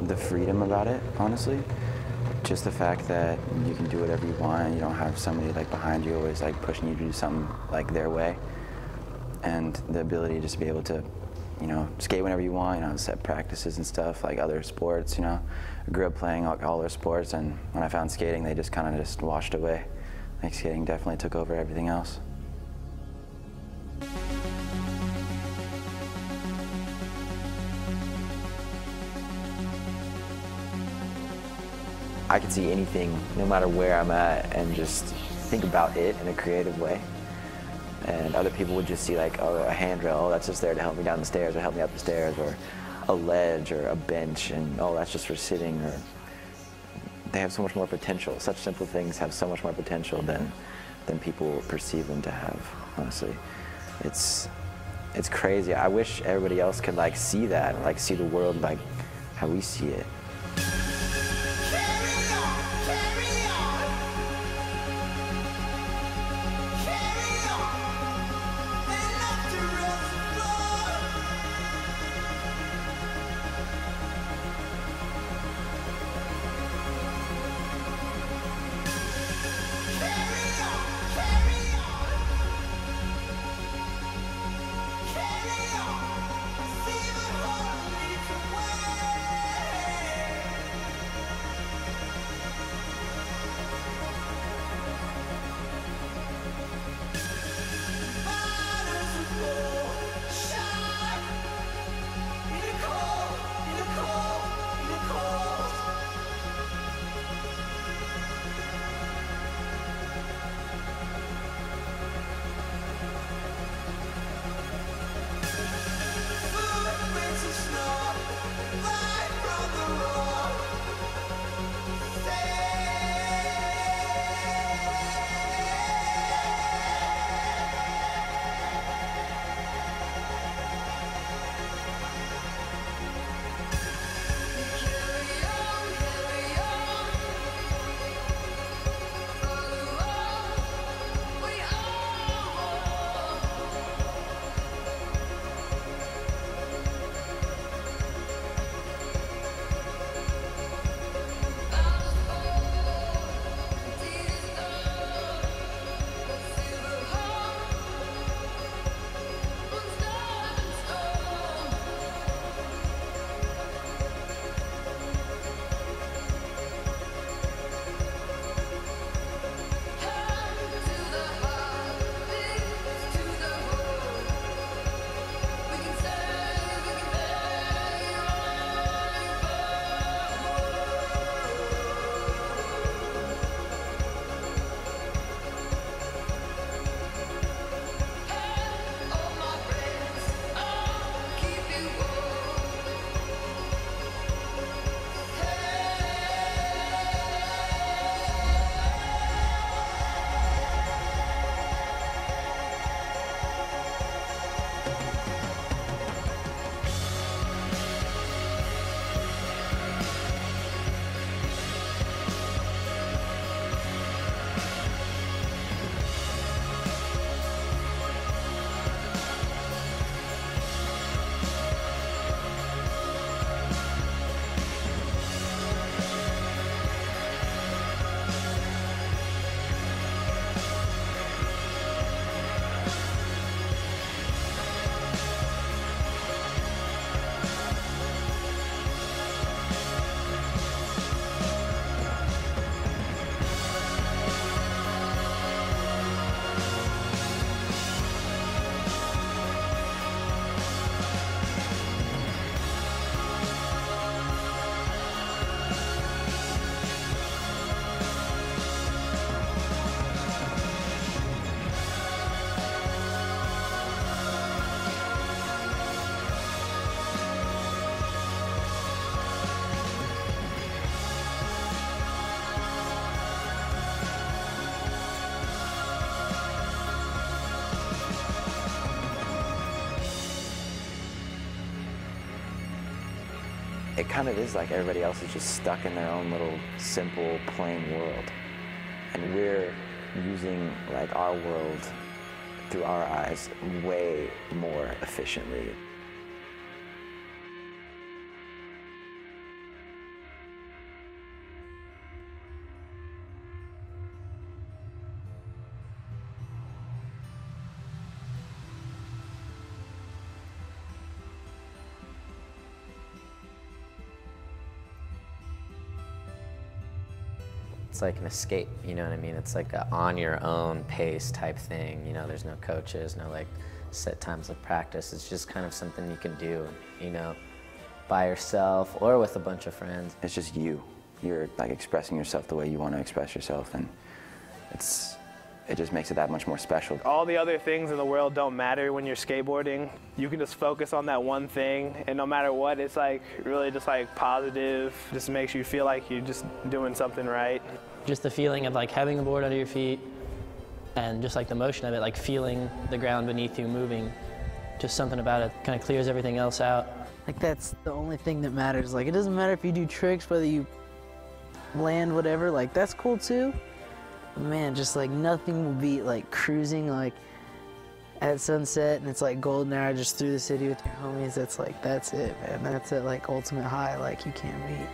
the freedom about it, honestly. Just the fact that you can do whatever you want and you don't have somebody like behind you always like pushing you to do something like their way. And the ability just to be able to, you know, skate whenever you want, you know, set practices and stuff like other sports, you know. I grew up playing all their sports, and when I found skating, they just kind of just washed away. Like skating definitely took over everything else. I can see anything, no matter where I'm at, and just think about it in a creative way. And other people would just see like, oh, a handrail, oh, that's just there to help me down the stairs or help me up the stairs, or a ledge or a bench, and oh, that's just for sitting. Or they have so much more potential. Such simple things have so much more potential than people perceive them to have, honestly. It's crazy. I wish everybody else could like see that, like see the world like how we see it. It kind of is like everybody else is just stuck in their own little simple, plain world. And we're using like our world through our eyes way more efficiently. It's like an escape, you know what I mean? It's like a on your own pace type thing, you know, there's no coaches, no like set times of practice. It's just kind of something you can do, you know, by yourself or with a bunch of friends. It's just you. You're like expressing yourself the way you want to express yourself, and it just makes it that much more special. All the other things in the world don't matter when you're skateboarding. You can just focus on that one thing, and no matter what, it's like really just like positive. Just makes you feel like you're just doing something right. Just the feeling of like having the board under your feet and just like the motion of it, like feeling the ground beneath you moving. Just something about it kind of clears everything else out. Like that's the only thing that matters. Like it doesn't matter if you do tricks, whether you land, whatever, like that's cool too. Man, just like nothing will beat like cruising like at sunset and it's like golden hour just through the city with your homies. That's like, that's it, man. That's it, like ultimate high like you can't beat.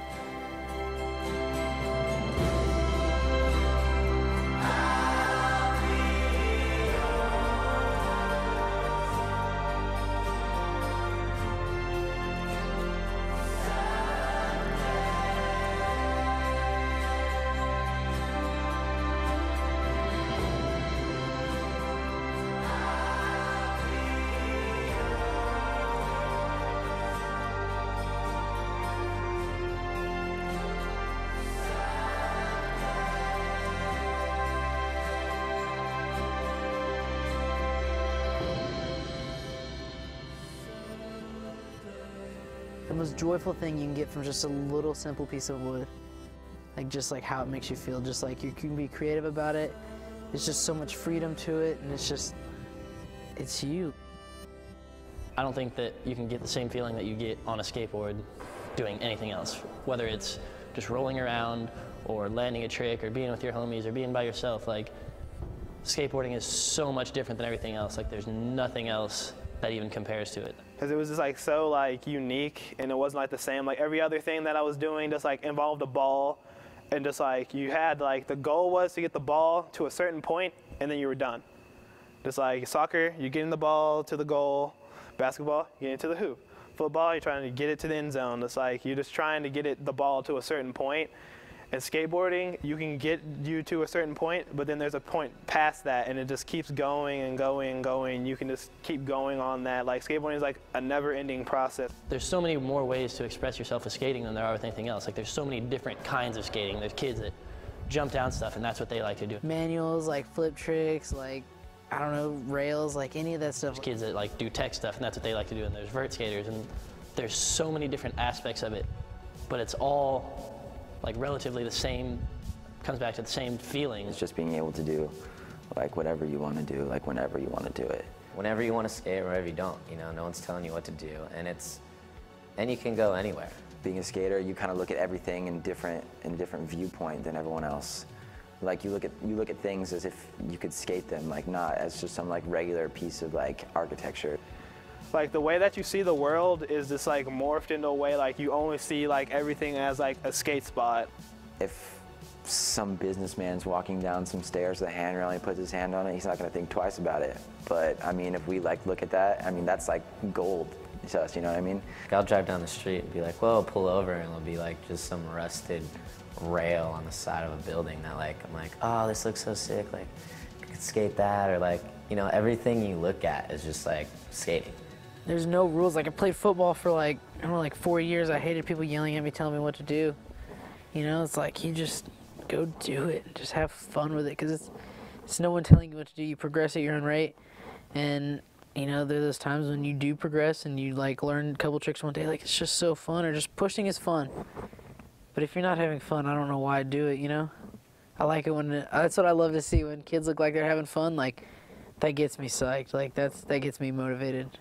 The most joyful thing you can get from just a little simple piece of wood. Like just like how it makes you feel, just like you can be creative about it. There's just so much freedom to it, and it's just, it's you. I don't think that you can get the same feeling that you get on a skateboard doing anything else, whether it's just rolling around or landing a trick or being with your homies or being by yourself. Like skateboarding is so much different than everything else. Like there's nothing else that even compares to it. Because it was just like so like unique, and it wasn't like the same. Like every other thing that I was doing just like involved a ball, and just like you had like the goal was to get the ball to a certain point and then you were done. Just like soccer, you're getting the ball to the goal. Basketball, you get it to the hoop. Football, you're trying to get it to the end zone. It's like you're just trying to get the ball to a certain point. And skateboarding, you can get you to a certain point, but then there's a point past that, and it just keeps going and going and going. You can just keep going on that. Like skateboarding is like a never-ending process. There's so many more ways to express yourself with skating than there are with anything else. Like there's so many different kinds of skating. There's kids that jump down stuff, and that's what they like to do. Manuals, like flip tricks, like, I don't know, rails, like any of that stuff. There's kids that like do tech stuff, and that's what they like to do. And there's vert skaters, and there's so many different aspects of it, but it's all like relatively the same, comes back to the same feeling. It's just being able to do like whatever you want to do, like whenever you want to do it. Whenever you want to skate, wherever you don't, you know, no one's telling you what to do, and you can go anywhere. Being a skater, you kind of look at everything in a different viewpoint than everyone else. Like you look at things as if you could skate them, like not as just some like regular piece of like architecture. Like the way that you see the world is just like morphed into a way like you only see like everything as like a skate spot. If some businessman's walking down some stairs with a handrail and he puts his hand on it, he's not going to think twice about it. But I mean, if we like look at that, I mean, that's like gold to us, you know what I mean? I'll drive down the street and be like, well, pull over, and it'll be like just some rusted rail on the side of a building that like, I'm like, oh, this looks so sick, like I could skate that, or like, you know, everything you look at is just like skating. There's no rules. Like I played football for like, I don't know, like 4 years. I hated people yelling at me, telling me what to do. You know, it's like you just go do it and just have fun with it, because it's no one telling you what to do. You progress at your own rate, and you know, there are those times when you do progress and you like learn a couple tricks one day, like it's just so fun, or just pushing is fun. But if you're not having fun, I don't know why I do it, you know? I like it when, that's what I love to see, when kids look like they're having fun, like that gets me psyched, like that gets me motivated.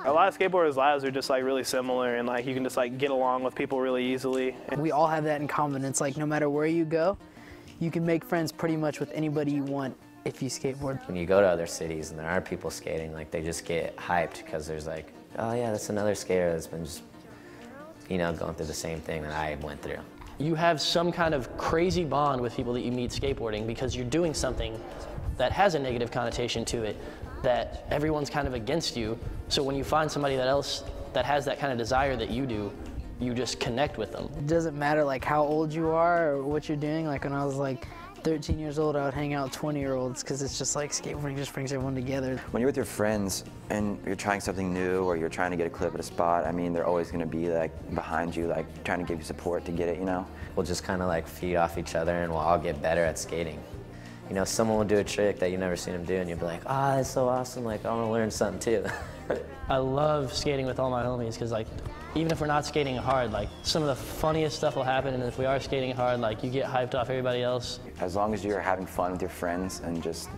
A lot of skateboarders' lives are just like really similar, and like you can just like get along with people really easily. We all have that in common. It's like no matter where you go, you can make friends pretty much with anybody you want if you skateboard. When you go to other cities and there are people skating, like they just get hyped because there's like oh yeah, that's another skater that's been just, you know, going through the same thing that I went through. You have some kind of crazy bond with people that you meet skateboarding because you're doing something that has a negative connotation to it, that everyone's kind of against you. So when you find somebody else that has that kind of desire that you do, you just connect with them. It doesn't matter like how old you are or what you're doing. Like when I was like 13 years old, I would hang out with 20-year-olds because it's just like skateboarding just brings everyone together. When you're with your friends and you're trying something new or you're trying to get a clip at a spot, I mean, they're always going to be like behind you, like trying to give you support to get it, you know? We'll just kind of like feed off each other and we'll all get better at skating. You know, someone will do a trick that you've never seen them do and you'll be like, ah, that's so awesome, like I want to learn something too. I love skating with all my homies because like, even if we're not skating hard, like some of the funniest stuff will happen, and if we are skating hard, like you get hyped off everybody else. As long as you're having fun with your friends and just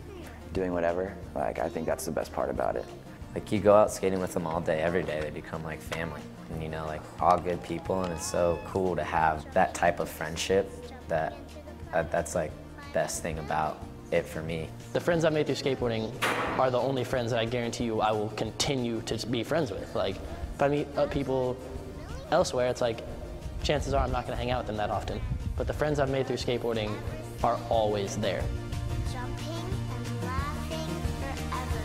doing whatever, like I think that's the best part about it. Like you go out skating with them all day, every day, they become like family. And you know, like all good people, and it's so cool to have that type of friendship that's like best thing about it for me. The friends I made through skateboarding are the only friends that I guarantee you I will continue to be friends with. Like if I meet people elsewhere, it's like chances are I'm not going to hang out with them that often. But the friends I've made through skateboarding are always there. Jumping and laughing forever.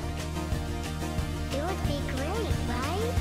It would be great, right?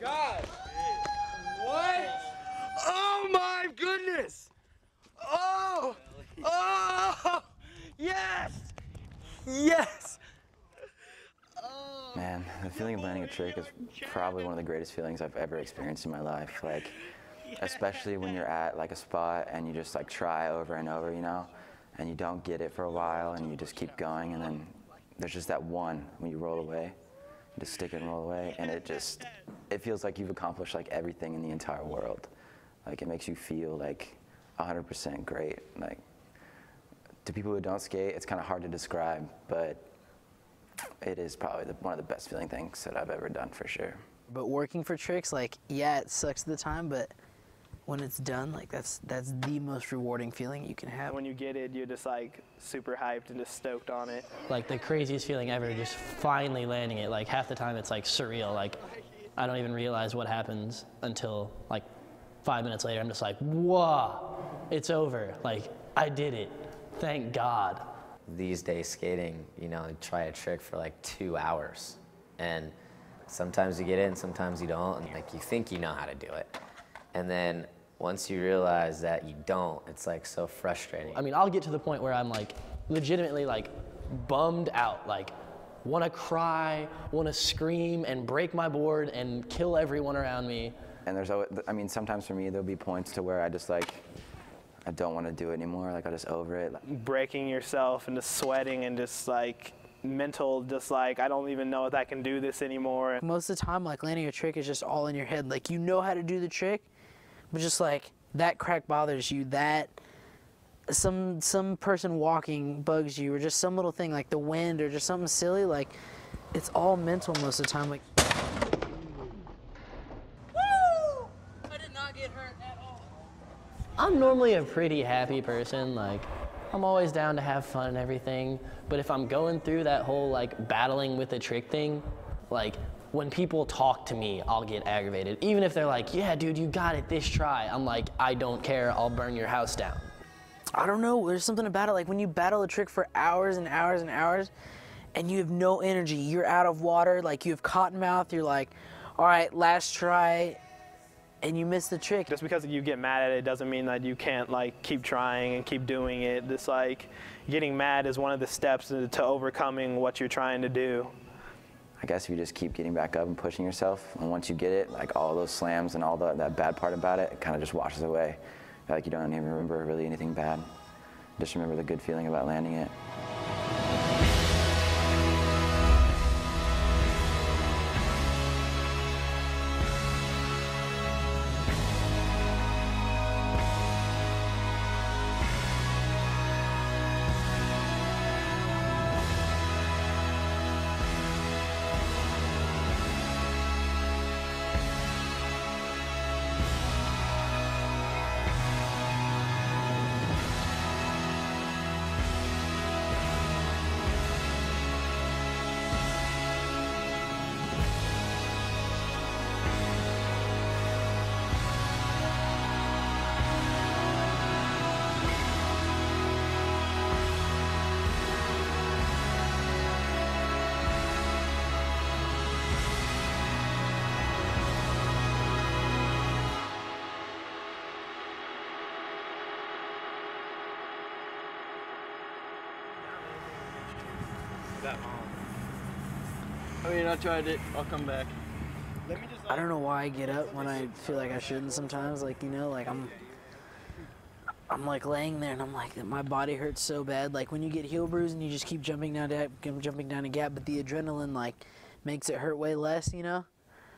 God! What? Oh my goodness! Oh! Oh! Yes! Yes! Oh. Man, the feeling of landing a trick is probably one of the greatest feelings I've ever experienced in my life. Like, especially when you're at like a spot and you just like try over and over, you know, and you don't get it for a while and you just keep going, and then there's just that one when you roll away. You just stick it and roll away, and it feels like you've accomplished like everything in the entire world. Like, it makes you feel like 100% great. Like, to people who don't skate, it's kind of hard to describe, but it is probably one of the best feeling things that I've ever done, for sure. But working for tricks, like, yeah, it sucks at the time, but when it's done, like, that's the most rewarding feeling you can have. When you get it, you're just like super hyped and just stoked on it. Like the craziest feeling ever, just finally landing it. Like half the time it's like surreal. Like I don't even realize what happens until like 5 minutes later. I'm just like, whoa, it's over. Like I did it, thank God. These days skating, you know, try a trick for like 2 hours. And sometimes you get it and sometimes you don't. And like you think you know how to do it. And then once you realize that you don't, it's like so frustrating. I mean, I'll get to the point where I'm like legitimately like bummed out, like want to cry, want to scream and break my board and kill everyone around me. And there's always, I mean, sometimes for me, there'll be points to where I just like, I don't want to do it anymore. Like, I'm just over it. Breaking yourself and just sweating and just like mental, just like, I don't even know if I can do this anymore. Most of the time, like, landing a trick is just all in your head. Like, you know how to do the trick, but just like that crack bothers you, that some person walking bugs you, or just some little thing like the wind or just something silly. Like, it's all mental most of the time. Like, Woo! I did not get hurt at all. I'm normally a pretty happy person. Like, I'm always down to have fun and everything. But if I'm going through that whole like battling with the trick thing, like when people talk to me, I'll get aggravated. Even if they're like, yeah, dude, you got it this try. I'm like, I don't care, I'll burn your house down. I don't know, there's something about it. Like, when you battle a trick for hours and hours and hours, and you have no energy, you're out of water, like you have cotton mouth, you're like, all right, last try, and you miss the trick. Just because you get mad at it doesn't mean that you can't like keep trying and keep doing it. Just like getting mad is one of the steps to overcoming what you're trying to do. I guess if you just keep getting back up and pushing yourself, and once you get it, like all those slams and all that bad part about it, it kind of just washes away. Like you don't even remember really anything bad. Just remember the good feeling about landing it. I mean, I tried it. I'll come back. I don't know why I get up when I feel like I shouldn't sometimes. Like, you know, like I'm like laying there and I'm like, my body hurts so bad. Like when you get heel bruise and you just keep jumping down a gap, but the adrenaline like makes it hurt way less, you know?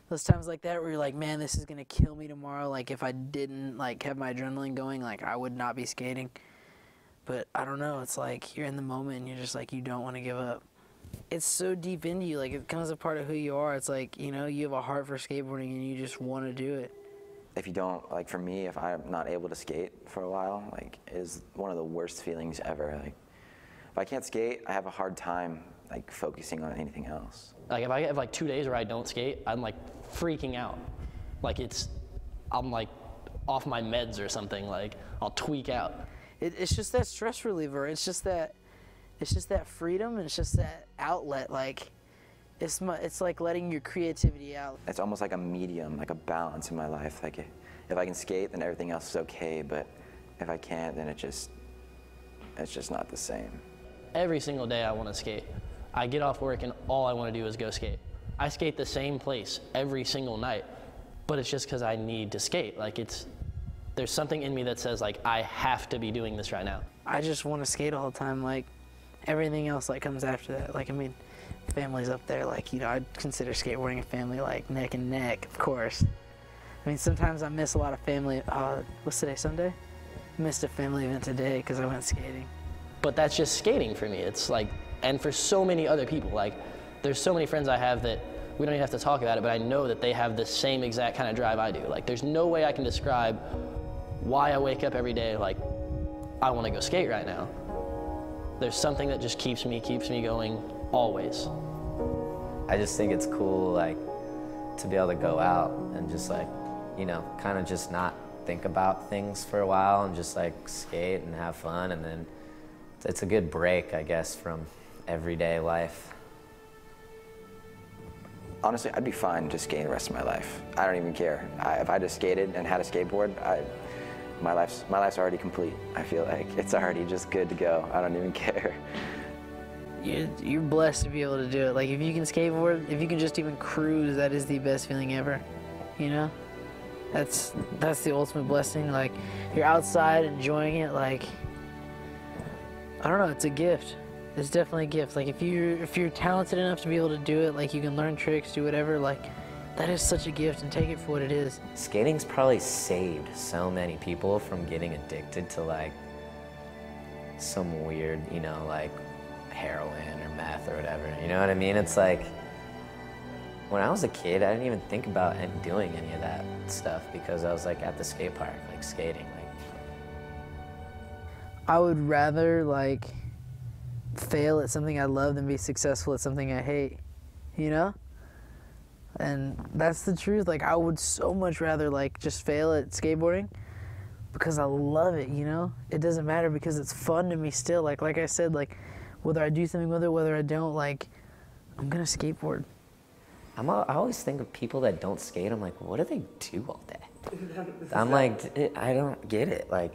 Those times like that where you're like, man, this is gonna kill me tomorrow. Like if I didn't like have my adrenaline going, like I would not be skating. But I don't know, it's like you're in the moment and you're just like, you don't want to give up. It's so deep into you, like it becomes a part of who you are. It's like, you know, you have a heart for skateboarding and you just want to do it. If you don't, like for me, if I'm not able to skate for a while, like it is one of the worst feelings ever. Like if I can't skate, I have a hard time like focusing on anything else. Like if I have like 2 days where I don't skate, I'm like freaking out. Like I'm like off my meds or something, like I'll tweak out. It's just that stress reliever. It's just that freedom and it's just that outlet. Like it's like letting your creativity out. It's almost like a medium, like a balance in my life. Like if I can skate, then everything else is okay, but if I can't, then it's just not the same. Every single day I want to skate. I get off work and all I want to do is go skate. I skate the same place every single night, but it's just because I need to skate. Like there's something in me that says like I have to be doing this right now. I just want to skate all the time. Like everything else like comes after that. Like I mean, family's up there. Like, you know, I'd consider skateboarding a family, like neck and neck, of course. I mean, sometimes I miss a lot of family. What's today, Sunday? Missed a family event today because I went skating. But that's just skating for me. It's like, and for so many other people, like there's so many friends I have that we don't even have to talk about it, but I know that they have the same exact kind of drive I do. Like there's no way I can describe why I wake up every day like I want to go skate right now. There's something that just keeps me going always. I just think it's cool, like, to be able to go out and just like, you know, kind of just not think about things for a while and just like skate and have fun, and then it's a good break, I guess, from everyday life. Honestly, I'd be fine just skating the rest of my life. I don't even care. If I just skated and had a skateboard, my life's already complete. I feel like it's already just good to go. I don't even care. You're blessed to be able to do it. Like if you can skateboard, if you can just even cruise, that is the best feeling ever, you know? That's the ultimate blessing. Like, you're outside enjoying it. Like, I don't know, it's a gift. It's definitely a gift. Like, if you're talented enough to be able to do it, like, you can learn tricks, do whatever, like, that is such a gift, and take it for what it is. Skating's probably saved so many people from getting addicted to like some weird, you know, like heroin or meth or whatever. You know what I mean? It's like, when I was a kid, I didn't even think about doing any of that stuff because I was like at the skate park, like skating. Like, I would rather like fail at something I love than be successful at something I hate, you know? And that's the truth. Like, I would so much rather like just fail at skateboarding because I love it, you know? It doesn't matter because it's fun to me still. Like I said, like whether I do something with it, whether I don't, like I'm gonna skateboard. I always think of people that don't skate, I'm like, what do they do all day? I'm like, I don't get it. Like,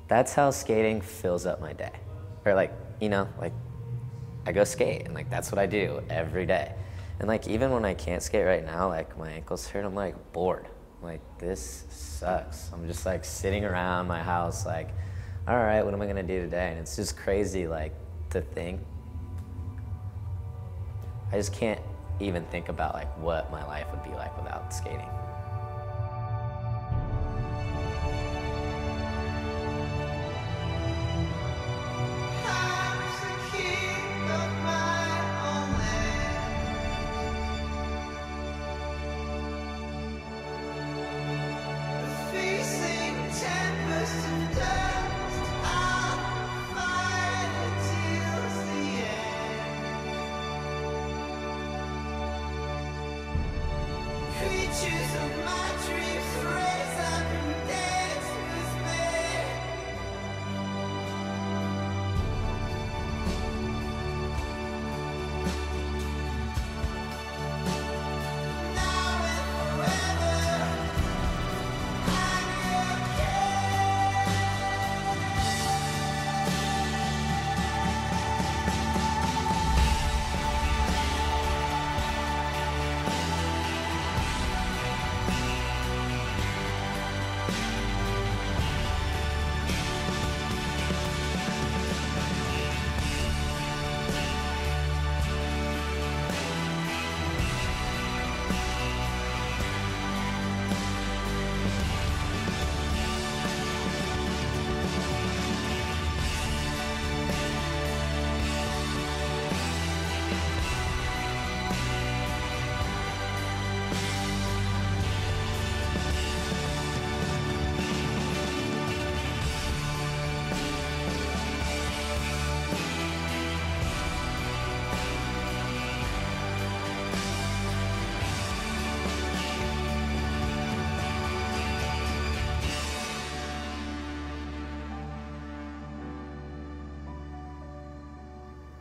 that's how skating fills up my day. Or like, you know, like I go skate and like that's what I do every day. And like even when I can't skate right now, like my ankles hurt, I'm like bored. I'm like, this sucks. I'm just like sitting around my house like, all right, what am I gonna do today? And it's just crazy like to think. I just can't even think about like what my life would be like without skating.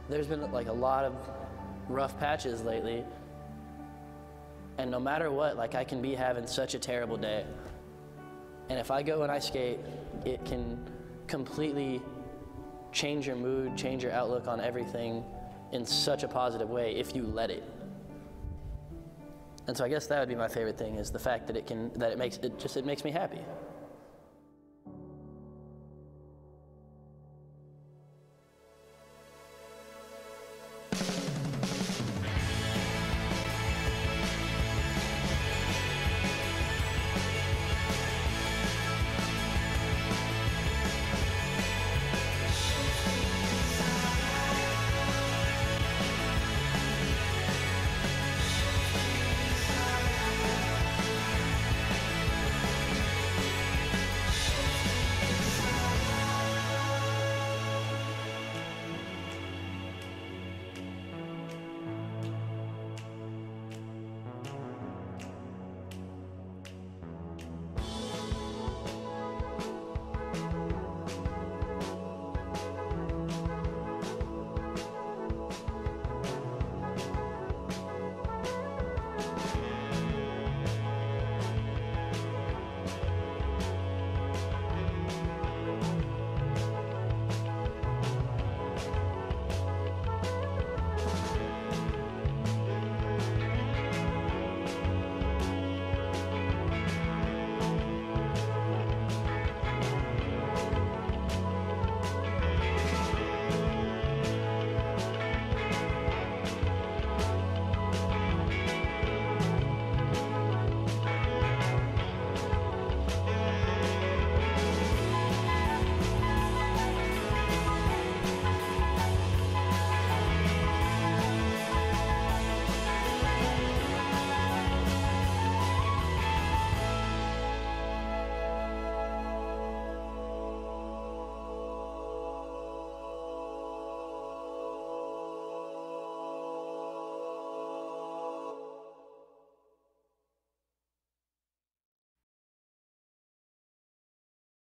There's been like a lot of rough patches lately, and no matter what, like I can be having such a terrible day, and if I go and I skate, it can completely change your mood, change your outlook on everything in such a positive way if you let it. And so I guess that would be my favorite thing, is the fact that it makes me happy.